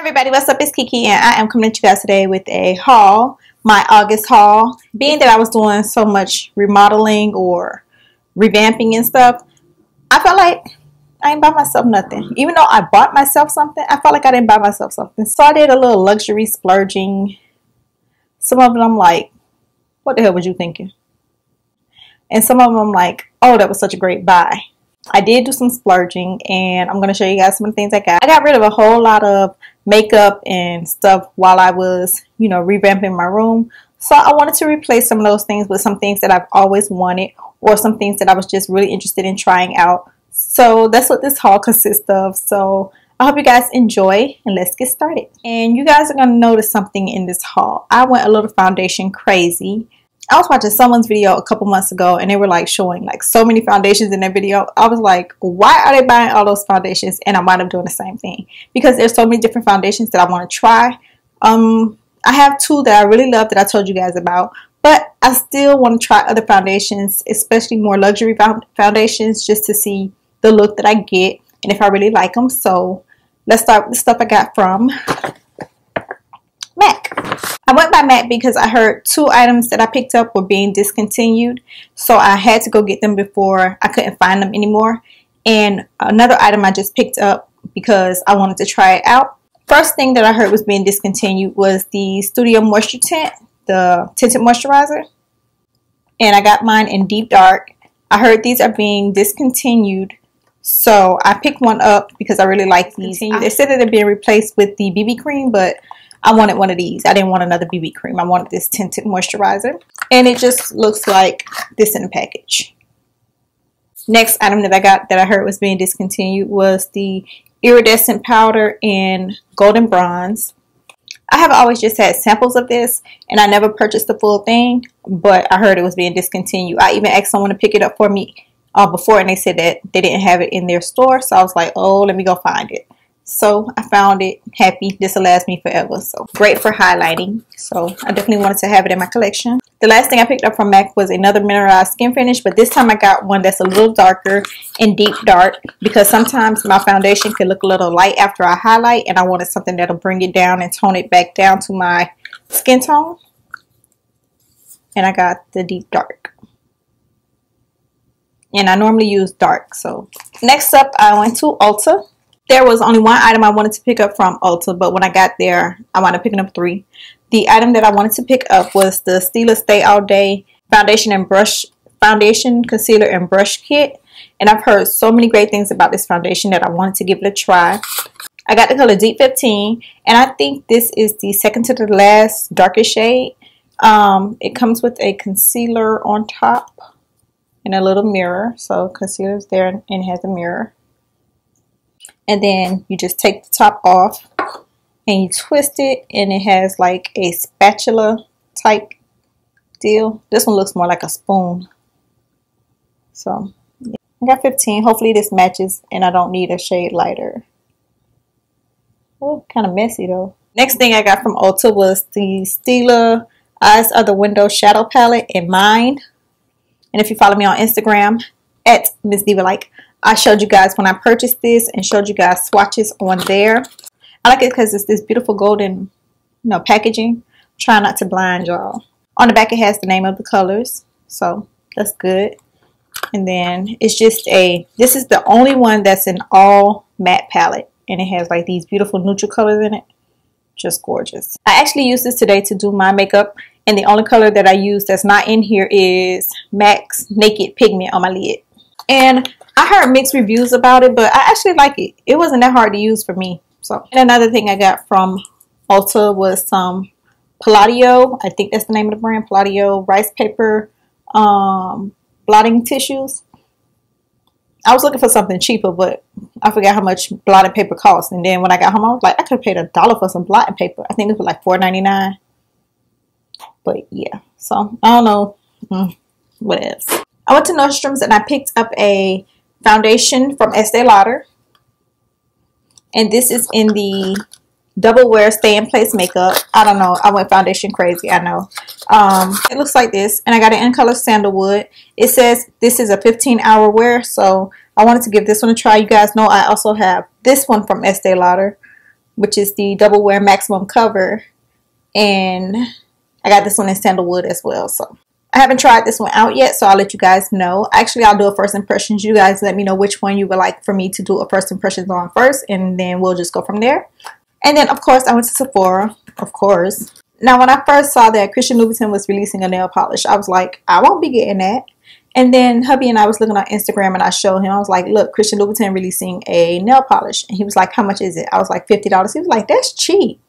Everybody, what's up? It's Kiki and I am coming at you guys today with a haul, my August haul. Being that I was doing so much remodeling or revamping and stuff, I felt like I didn't buy myself nothing. Even though I bought myself something, I felt like I didn't buy myself something. So I did a little luxury splurging. Some of them I'm like, what the hell was you thinking? And some of them I'm like, oh, that was such a great buy. I did do some splurging and I'm going to show you guys some of the things I got. I got rid of a whole lot of makeup and stuff while I was, revamping my room. So I wanted to replace some of those things with some things that I've always wanted or some things that I was just really interested in trying out. So that's what this haul consists of. So I hope you guys enjoy and let's get started. And you guys are going to notice something in this haul. I went a little foundation crazy. I was watching someone's video a couple months ago and they were like showing like so many foundations in their video. I was like, why are they buying all those foundations? And I wound up doing the same thing because there's so many different foundations that I want to try. I have two that I really love that I told you guys about, but I still want to try other foundations, especially more luxury foundations, just to see the look that I get and if I really like them. So let's start with the stuff I got from MAC. I went by MAC because I heard two items that I picked up were being discontinued, so I had to go get them before I couldn't find them anymore. And another item I just picked up because I wanted to try it out. First thing that I heard was being discontinued was the Studio Moisture Tint, the tinted moisturizer, and I got mine in deep dark. I heard these are being discontinued, so I picked one up because I really like these. They said that they're being replaced with the BB cream, but I wanted one of these. I didn't want another BB cream. I wanted this tinted moisturizer. And it just looks like this in the package. Next item that I got that I heard was being discontinued was the iridescent powder in golden bronze. I have always just had samples of this and I never purchased the full thing, but I heard it was being discontinued. I even asked someone to pick it up for me before and they said that they didn't have it in their store. So I was like, oh, let me go find it. So I found it. Happy. This will last me forever. So great for highlighting. So I definitely wanted to have it in my collection. The last thing I picked up from MAC was another mineralized skin finish, but this time I got one that's a little darker and deep dark because sometimes my foundation can look a little light after I highlight and I wanted something that'll bring it down and tone it back down to my skin tone. And I got the deep dark. And I normally use dark. So next up I went to Ulta. There was only one item I wanted to pick up from Ulta, but when I got there, I wound up picking up three. The item that I wanted to pick up was the Stila Stay All Day Foundation, Concealer, and Brush Kit. And I've heard so many great things about this foundation that I wanted to give it a try. I got the color Deep 15, and I think this is the second to the last darkest shade. It comes with a concealer on top and a little mirror. So concealer's there and it has a mirror. And then you just take the top off and you twist it and it has like a spatula type deal. This one looks more like a spoon. So yeah. I got 15. Hopefully this matches and I don't need a shade lighter. Oh, kind of messy though. Next thing I got from Ulta was the Stila Eyes of the Window Shadow Palette in Mine. And if you follow me on Instagram at Miss Diva Like, I showed you guys when I purchased this and showed you guys swatches on there. I like it because it's this beautiful golden, packaging. Try not to blind y'all. On the back it has the name of the colors, so that's good. And then it's just this is the only one that's an all matte palette, and it has like these beautiful neutral colors in it. Just gorgeous. I actually used this today to do my makeup, and the only color that I use that's not in here is MAC's Naked Pigment on my lid. And I heard mixed reviews about it, but I actually like it. It wasn't that hard to use for me. So, and another thing I got from Ulta was some Palladio. I think that's the name of the brand. Palladio rice paper blotting tissues. I was looking for something cheaper, but I forgot how much blotting paper costs. And then when I got home, I was like, I could have paid $1 for some blotting paper. I think it was like $4.99. But yeah, so I don't know. What else? I went to Nordstrom's and I picked up a foundation from Estee Lauder, and this is in the Double Wear Stay in Place makeup. I don't know, I went foundation crazy, I know. It looks like this, and I got it in color Sandalwood. It says this is a 15-hour wear, so I wanted to give this one a try. You guys know I also have this one from Estee Lauder, which is the Double Wear Maximum Cover. And I got this one in sandalwood as well. So I haven't tried this one out yet, so I'll let you guys know. Actually, I'll do a first impressions. You guys let me know which one you would like for me to do a first impressions on first, and then we'll just go from there. And then, of course, I went to Sephora, of course. Now, when I first saw that Christian Louboutin was releasing a nail polish, I was like, I won't be getting that. And then hubby and I was looking on Instagram, and I showed him, I was like, look, Christian Louboutin releasing a nail polish. And he was like, how much is it? I was like, $50. He was like, that's cheap.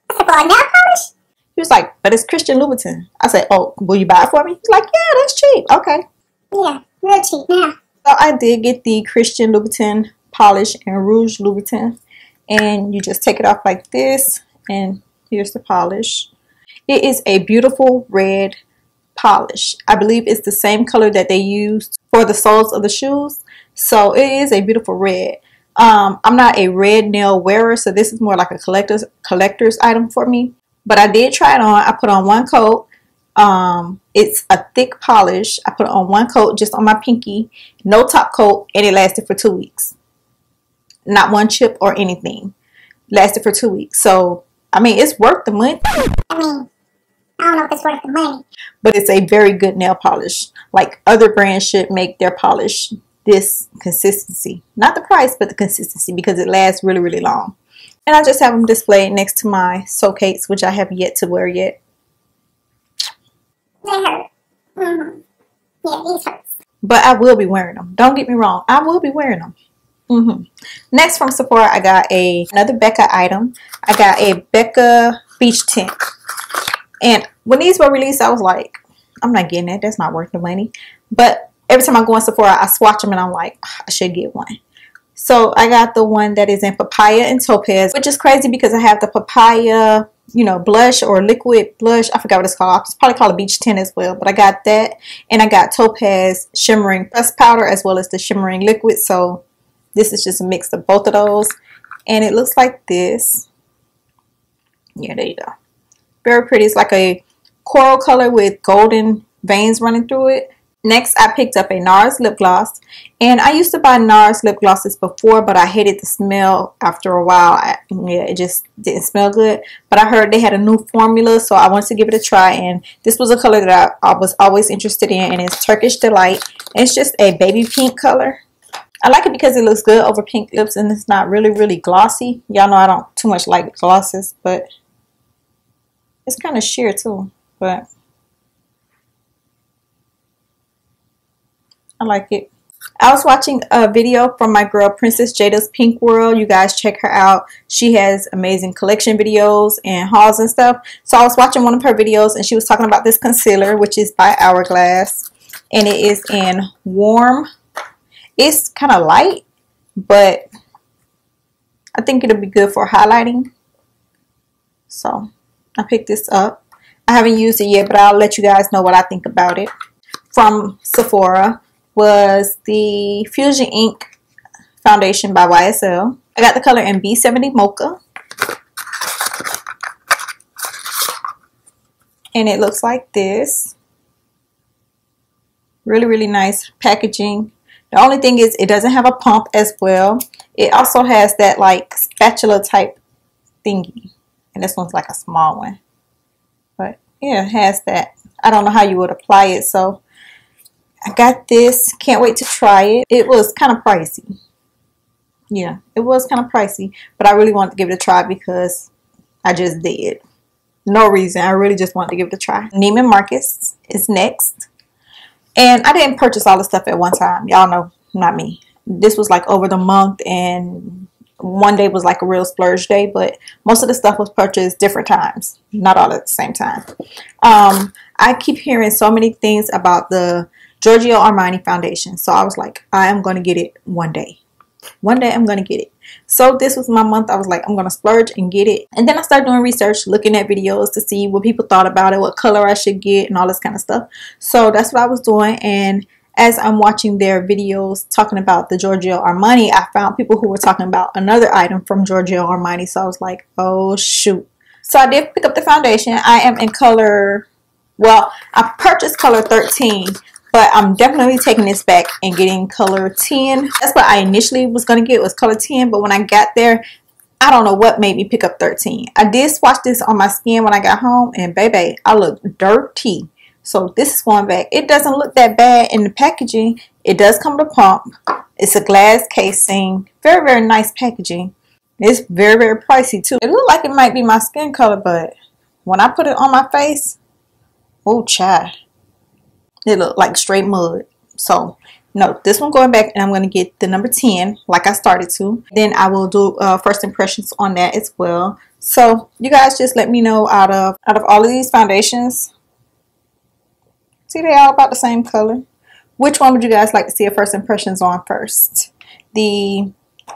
For a nail polish? He was like, but it's Christian Louboutin. I said, oh, will you buy it for me? He's like, yeah, that's cheap. Okay. Yeah, real cheap. Yeah. So I did get the Christian Louboutin polish in Rouge Louboutin. And you just take it off like this. And here's the polish. It is a beautiful red polish. I believe it's the same color that they used for the soles of the shoes. So it is a beautiful red. I'm not a red nail wearer, so this is more like a collector's item for me. But I did try it on. I put on one coat. It's a thick polish. I put it on one coat just on my pinky. No top coat, and it lasted for 2 weeks. Not one chip or anything. Lasted for 2 weeks. So, I mean, it's worth the money. I mean, I don't know if it's worth the money. But it's a very good nail polish. Like other brands should make their polish this consistency. Not the price, but the consistency, because it lasts really, really long. And I just have them displayed next to my soacates, which I have yet to wear yet. They hurt. Mm-hmm. Yeah, these hurt. But I will be wearing them. Don't get me wrong. I will be wearing them. Next from Sephora, I got another Becca item. I got a Becca Beach Tint. And when these were released, I was like, I'm not getting that. That's not worth the money. But every time I go in Sephora, I swatch them and I'm like, I should get one. So I got the one that is in papaya and topaz, which is crazy because I have the papaya, you know, blush or liquid blush. I forgot what it's called. It's probably called a beach tint as well. But I got that. And I got topaz shimmering pressed powder as well as the shimmering liquid. So this is just a mix of both of those. And it looks like this. Yeah, there you go. Very pretty. It's like a coral color with golden veins running through it. Next, I picked up a NARS lip gloss. And I used to buy NARS lip glosses before, but I hated the smell after a while. Yeah, it just didn't smell good. But I heard they had a new formula, so I wanted to give it a try. And this was a color that I was always interested in, and it's Turkish Delight. And it's just a baby pink color. I like it because it looks good over pink lips, and it's not really, really glossy. Y'all know I don't too much like glosses, but it's kind of sheer too. But I like it. I was watching a video from my girl Princess Jada's Pink World. You guys check her out. She has amazing collection videos and hauls and stuff. So I was watching one of her videos, and she was talking about this concealer, which is by Hourglass. And it is in Warm. It's kind of light, but I think it'll be good for highlighting. So I picked this up. I haven't used it yet, but I'll let you guys know what I think about it. From Sephora was the Fusion Ink Foundation by YSL. I got the color in B70 Mocha. And it looks like this. Really, really nice packaging. The only thing is it doesn't have a pump as well. It also has that like spatula type thingy. And this one's like a small one. But yeah, it has that. I don't know how you would apply it, so I got this. Can't wait to try it. It was kind of pricey. Yeah, it was kind of pricey. But I really wanted to give it a try because I just did. No reason. I really just wanted to give it a try. Neiman Marcus is next. And I didn't purchase all the stuff at one time. Y'all know, not me. This was like over the month, and one day was like a real splurge day. But most of the stuff was purchased different times. Not all at the same time. I keep hearing so many things about the Giorgio Armani foundation. So I was like, I am going to get it one day. One day I'm going to get it. So this was my month. I was like, I'm going to splurge and get it. And then I started doing research, looking at videos to see what people thought about it, what color I should get, and all this kind of stuff. So that's what I was doing. And as I'm watching their videos talking about the Giorgio Armani, I found people who were talking about another item from Giorgio Armani. So I was like, oh, shoot. So I did pick up the foundation. I am in color, well, I purchased color 13. But I'm definitely taking this back and getting color 10. That's what I initially was going to get, was color 10. But when I got there, I don't know what made me pick up 13. I did swatch this on my skin when I got home, and baby, I look dirty. So this is going back. It doesn't look that bad in the packaging. It does come with a pump. It's a glass casing. Very, very nice packaging. It's very, very pricey too. It looked like it might be my skin color, but when I put it on my face, oh child, it looked like straight mud. So no, this one going back, and I'm going to get the number 10 like I started to. Then I will do first impressions on that as well. So you guys just let me know, out of all of these foundations, see, they all about the same color, which one would you guys like to see a first impressions on first? The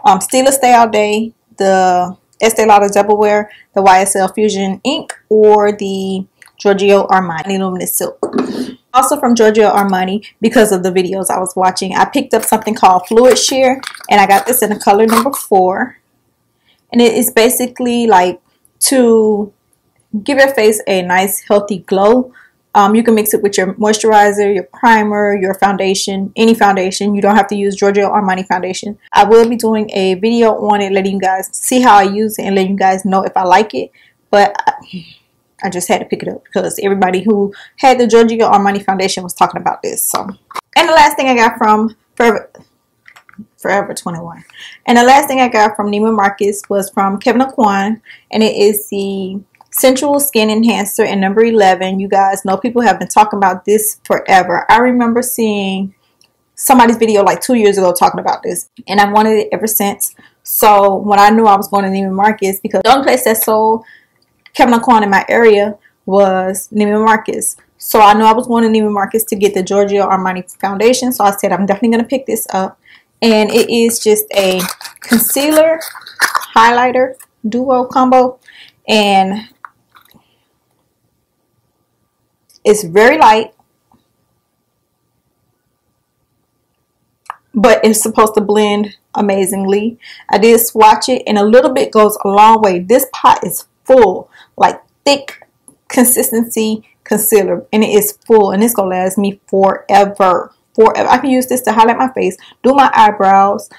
Stila Stay All Day, the Estee Lauder Double Wear, the YSL Fusion Ink, or the Giorgio Armani Luminous Silk. Also from Giorgio Armani, because of the videos I was watching, I picked up something called Fluid Sheer, and I got this in the color number 4. And it is basically like to give your face a nice healthy glow. You can mix it with your moisturizer, your primer, your foundation, any foundation. You don't have to use Giorgio Armani foundation. I will be doing a video on it, letting you guys see how I use it and letting you guys know if I like it. But I just had to pick it up because everybody who had the Giorgio Armani foundation was talking about this. So, and the last thing I got from Forever 21. And the last thing I got from Neiman Marcus was from Kevyn Aucoin, and it is the Sensual Skin Enhancer in number 11. You guys know people have been talking about this forever. I remember seeing somebody's video like 2 years ago talking about this, and I've wanted it ever since. So when I knew I was going to Neiman Marcus, because the only place that sold Kevyn Aucoin in my area was Neiman Marcus. So I knew I was going to Neiman Marcus to get the Giorgio Armani foundation. So I said I'm definitely going to pick this up. And it is just a concealer highlighter duo combo. And it's very light, but it's supposed to blend amazingly. I did swatch it, and a little bit goes a long way. This pot is full, like thick consistency concealer, and it is full, and it's gonna last me forever. I can use this to highlight my face, do my eyebrows,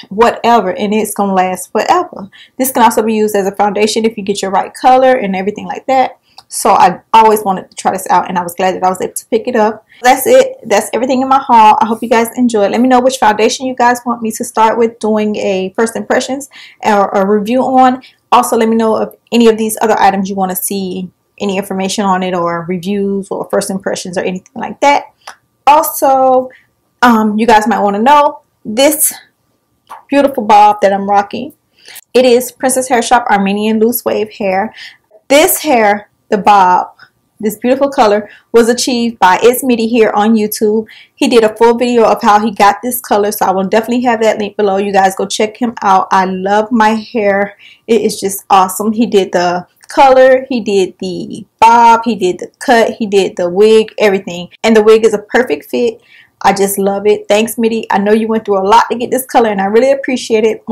whatever, and it's gonna last forever. This can also be used as a foundation if you get your right color and everything like that. So I always wanted to try this out, and I was glad that I was able to pick it up. That's it. That's everything in my haul. I hope you guys enjoyed. Let me know which foundation you guys want me to start with doing a first impressions or a review on. Also, let me know if any of these other items you want to see any information on it, or reviews or first impressions or anything like that. Also, you guys might want to know this beautiful bob that I'm rocking. It is Princess Hair Shop Armenian Loose Wave Hair. This hair, the bob, this beautiful color, was achieved by ITSMIDDY here on YouTube. He did a full video of how he got this color, so I will definitely have that link below. You guys go check him out. I love my hair. It is just awesome. He did the color, he did the bob, he did the cut, he did the wig, everything. And the wig is a perfect fit. I just love it. Thanks, Middy. I know you went through a lot to get this color, and I really appreciate it.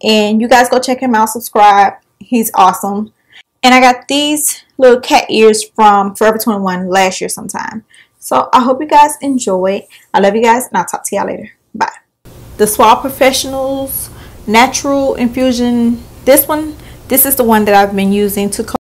And you guys go check him out, subscribe. He's awesome. And I got these little cat ears from Forever 21 last year sometime. So I hope you guys enjoy. I love you guys, and I'll talk to y'all later. Bye. The Suave Professionals Natural Infusion. This is the one that I've been using to coat